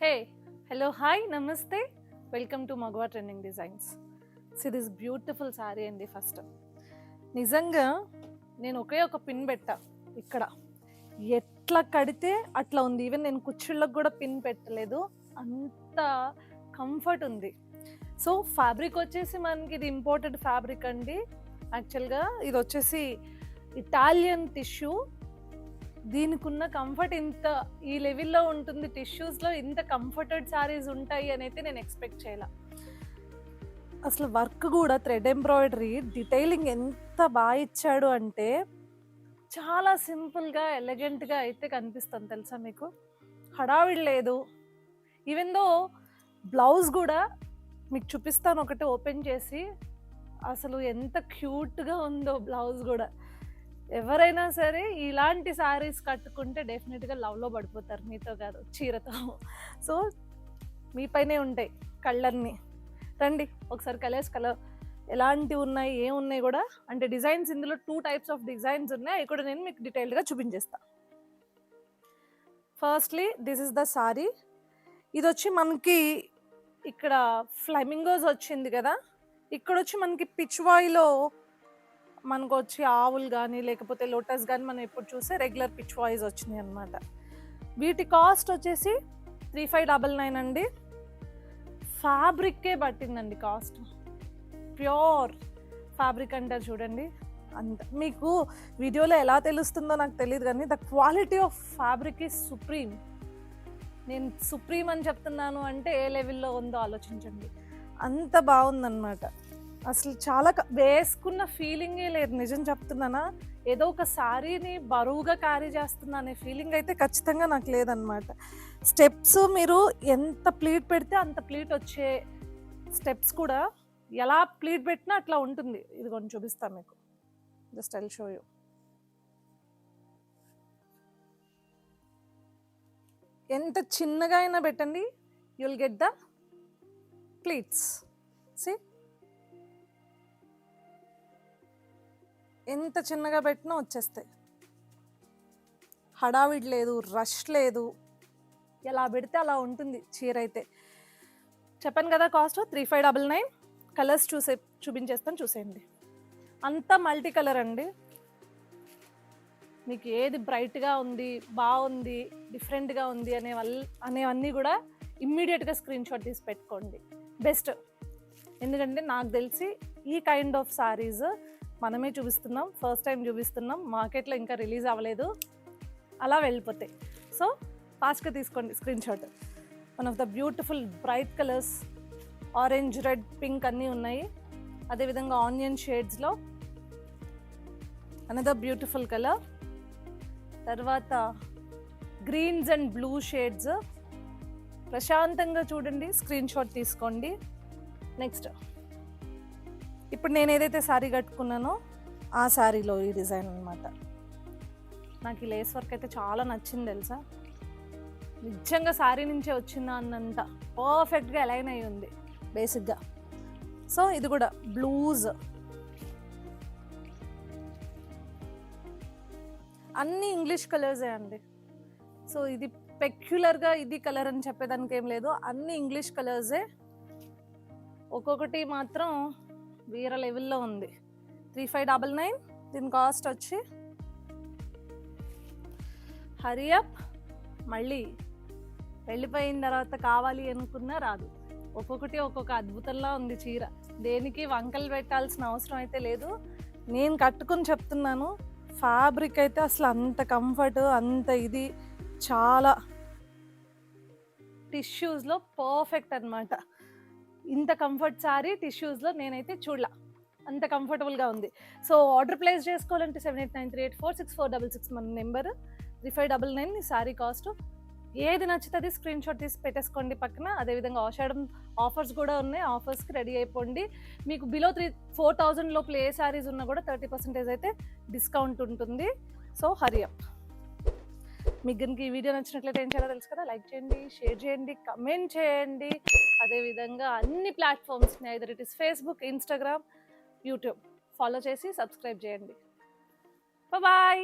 Hey, hello, hi, namaste. Welcome to Magwa Trending Designs. See this beautiful saree అండి first. నిజంగా నేను ఒకే ఒక pin పెట్టా ఇక్కడ. ఎట్లా కడితే అట్లా ఉంది. ఈవెన్ నేను కుచ్చిళ్ళకు కూడా పిన్ పెట్టలేదు. అంత కంఫర్ట్ ఉంది. సో ఫ్యాబ్రిక్ వచ్చేసి మనకి ఇది ఇంపోర్టెడ్ ఫ్యాబ్రిక్ అండి. యాక్చువల్గా ఇది వచ్చేసి ఇటాలియన్ టిష్యూ. దీనికి ఉన్న కంఫర్ట్ ఇంత ఈ లెవెల్లో ఉంటుంది. టిష్యూస్లో ఇంత కంఫర్టెడ్ శారీస్ ఉంటాయి అని అయితే నేను ఎక్స్పెక్ట్ చేయాల. అసలు వర్క్ కూడా థ్రెడ్ ఎంబ్రాయిడరీ డీటెయిలింగ్ ఎంత బాగా ఇచ్చాడు అంటే చాలా సింపుల్గా ఎలిగెంట్గా అయితే కనిపిస్తుంది తెలుసా మీకు. హడావిడి లేదు. ఈవెన్ దో బ్లౌజ్ కూడా మీకు చూపిస్తాను ఒకటి ఓపెన్ చేసి. అసలు ఎంత క్యూట్గా ఉందో బ్లౌజ్ కూడా. ఎవరైనా సరే ఇలాంటి శారీస్ కట్టుకుంటే డెఫినెట్గా లవ్లో పడిపోతారు, మీతో కాదు చీరతో. సో మీపైనే ఉంటాయి కళ్ళన్నీ. రండి ఒకసారి కలర్ ఎలాంటివి ఉన్నాయి ఏమున్నాయి కూడా, అంటే డిజైన్స్ ఇందులో 2 టైప్స్ ఆఫ్ డిజైన్స్ ఉన్నాయి. అవి కూడా నేను మీకు డీటెయిల్డ్గా చూపించేస్తాను. Firstly this is the sorry. ఇది వచ్చి మనకి ఇక్కడ ఫ్లెమింగోస్ వచ్చింది కదా, ఇక్కడ వచ్చి మనకి పిచ్వాయిలో మనకు వచ్చి ఆవులు కానీ లేకపోతే లోటస్ కానీ మనం ఎప్పుడు చూసే రెగ్యులర్ పిచ్ వాయిస్ వచ్చినాయి అనమాట. వీటి కాస్ట్ వచ్చేసి 3599 అండి. ఫ్యాబ్రిక్కే పట్టిందండి కాస్ట్. ప్యూర్ ఫ్యాబ్రిక్ అంటారు చూడండి. అంత మీకు వీడియోలో ఎలా తెలుస్తుందో నాకు తెలియదు కానీ the quality of fabric is supreme. నేను సుప్రీం అని చెప్తున్నాను అంటే ఏ లెవెల్లో ఉందో ఆలోచించండి. అంత బాగుందన్నమాట. అసలు చాలా వేసుకున్న ఫీలింగే లేదు, నిజం చెప్తున్నానా. ఏదో ఒక శారీని బరువుగా క్యారీ చేస్తున్నా అనే ఫీలింగ్ అయితే ఖచ్చితంగా నాకు లేదనమాట. స్టెప్స్ మీరు ఎంత ప్లీట్ పెడితే అంత ప్లీట్ వచ్చే స్టెప్స్ కూడా ఎలా ప్లీట్ పెట్టినా అట్లా ఉంటుంది. ఇది కొంచెం చూపిస్తాను మీకు. Just I'll show you. ఎంత చిన్నగా అయినా పెట్టండి, you will get the pleats. See ఎంత చిన్నగా పెట్టినా వచ్చేస్తాయి. హడావిడి లేదు, రష్ లేదు. ఎలా పెడితే అలా ఉంటుంది చీర అయితే. చెప్పాను కదా కాస్ట్ 3599. కలర్స్ చూపించేస్తాను, చూసేయండి. అంతా మల్టీ కలర్ అండి. మీకు ఏది బ్రైట్గా ఉంది, బాగుంది, డిఫరెంట్గా ఉంది అనేవన్నీ కూడా ఇమ్మీడియట్గా స్క్రీన్ షాట్ తీసి పెట్టుకోండి. బెస్ట్. ఎందుకంటే నాకు తెలిసి ఈ కైండ్ ఆఫ్ శారీస్ మనమే చూపిస్తున్నాం, ఫస్ట్ టైం చూపిస్తున్నాం, మార్కెట్లో ఇంకా రిలీజ్ అవ్వలేదు, అలా వెళ్ళిపోతాయి. సో ఫాస్ట్గా తీసుకోండి screen shot. One of the beautiful bright colours, orange, red, pink అన్నీ ఉన్నాయి. అదేవిధంగా ఆనియన్ షేడ్స్లో అనదర్ బ్యూటిఫుల్ కలర్. తర్వాత గ్రీన్స్ అండ్ బ్లూ షేడ్స్. ప్రశాంతంగా చూడండి, స్క్రీన్ షాట్ తీసుకోండి. నెక్స్ట్ ఇప్పుడు నేను ఏదైతే శారీ కట్టుకున్నానో ఆ శారీలో ఈ డిజైన్ అనమాట. నాకు ఈ లేస్ వర్క్ అయితే చాలా నచ్చింది తెలుసా. నిజంగా శారీ నుంచే వచ్చిందా అన్నంత పర్ఫెక్ట్గా అలైన్ అయి ఉంది బేసిక్గా. సో ఇది కూడా బ్లూజ్, అన్నీ ఇంగ్లీష్ కలర్సే అండి. సో ఇది పెక్యులర్గా ఇది కలర్ అని చెప్పేదానికి ఏం లేదు, అన్నీ ఇంగ్లీష్ కలర్సే. ఒక్కొక్కటి మాత్రం వేరే లెవెల్లో ఉంది. 3599. దీని కాస్ట్ వచ్చి హరీ అప్. మళ్ళీ వెళ్ళిపోయిన తర్వాత కావాలి అనుకున్నా రాదు. ఒక్కొక్కటి ఒక్కొక్క అద్భుతంలా ఉంది చీర. దేనికి వంకలు పెట్టాల్సిన అవసరం అయితే లేదు. నేను కట్టుకుని చెప్తున్నాను, ఫ్యాబ్రిక్ అయితే అసలు అంత కంఫర్ట్, అంత ఇది చాలా టిష్యూస్లో పర్ఫెక్ట్ అనమాట. ఇంత కంఫర్ట్ శారీ టిష్యూస్లో నేనైతే చూడలా, అంత కంఫర్టబుల్గా ఉంది. సో ఆర్డర్ ప్లేస్ చేసుకోవాలంటే 7893846466 మన నెంబర్. 3599 ఈ శారీ కాస్ట్. ఏది నచ్చుతుంది స్క్రీన్ షాట్ తీసి పెట్టేసుకోండి పక్కన. అదేవిధంగా ఆషాఢం ఆఫర్స్ కూడా ఉన్నాయి, ఆఫర్స్కి రెడీ అయిపోండి. మీకు బిలో 4000 లోపల ఏ శారీస్ ఉన్నా కూడా 30% అయితే డిస్కౌంట్ ఉంటుంది. So hurry up. మీకు కనుక ఈ వీడియో నచ్చినట్లయితే ఏం చేయాలో తెలుసు కదా, లైక్ చేయండి, షేర్ చేయండి, కమెంట్ చేయండి. అదేవిధంగా అన్ని ప్లాట్ఫామ్స్ని either it is Facebook, Instagram, YouTube follow చేసి సబ్స్క్రైబ్ చేయండి. బాయ్.